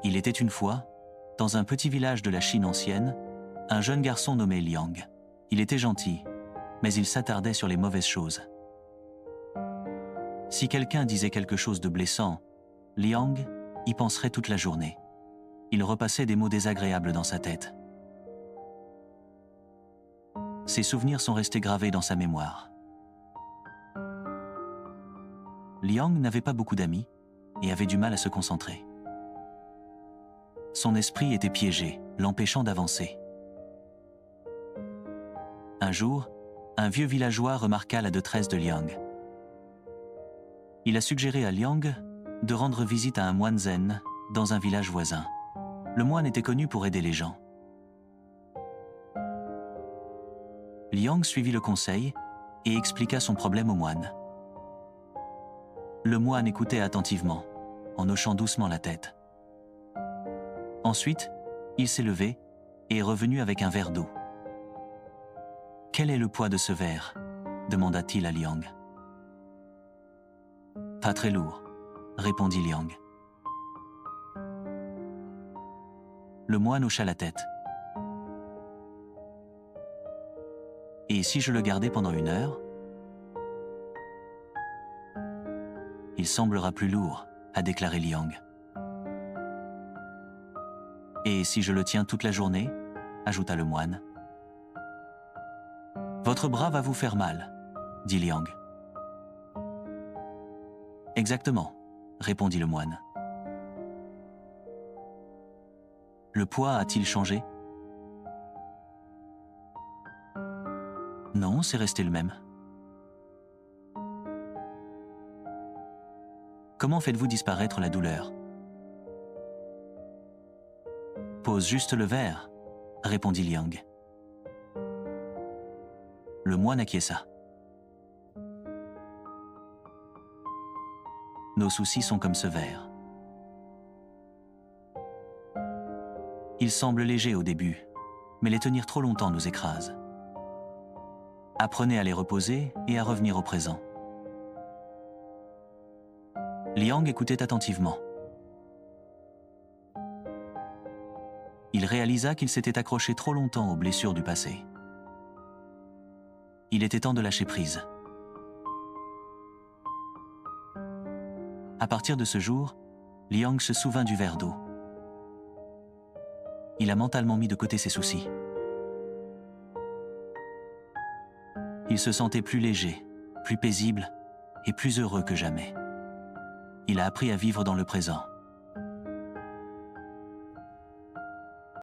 Il était une fois, dans un petit village de la Chine ancienne, un jeune garçon nommé Liang. Il était gentil, mais il s'attardait sur les mauvaises choses. Si quelqu'un disait quelque chose de blessant, Liang y penserait toute la journée. Il repassait des mots désagréables dans sa tête. Ses souvenirs sont restés gravés dans sa mémoire. Liang n'avait pas beaucoup d'amis et avait du mal à se concentrer. Son esprit était piégé, l'empêchant d'avancer. Un jour, un vieux villageois remarqua la détresse de Liang. Il a suggéré à Liang de rendre visite à un moine zen dans un village voisin. Le moine était connu pour aider les gens. Liang suivit le conseil et expliqua son problème au moine. Le moine écoutait attentivement, en hochant doucement la tête. Ensuite, il s'est levé et est revenu avec un verre d'eau. « Quel est le poids de ce verre » demanda-t-il à Liang. « Pas très lourd » répondit Liang. Le moine hocha la tête. « Et si je le gardais pendant 1 heure ? Il semblera plus lourd, a déclaré Liang. « Et si je le tiens toute la journée ? Ajouta le moine. « Votre bras va vous faire mal, dit Liang. « Exactement, répondit le moine. Le poids a-t-il changé ? Non, c'est resté le même. Comment faites-vous disparaître la douleur ? Pose juste le verre, répondit Liang. Le moine acquiesça. Nos soucis sont comme ce verre. Ils semblent légers au début, mais les tenir trop longtemps nous écrase. Apprenez à les reposer et à revenir au présent. Liang écoutait attentivement. Il réalisa qu'il s'était accroché trop longtemps aux blessures du passé. Il était temps de lâcher prise. À partir de ce jour, Liang se souvint du verre d'eau. Il a mentalement mis de côté ses soucis. Il se sentait plus léger, plus paisible et plus heureux que jamais. Il a appris à vivre dans le présent.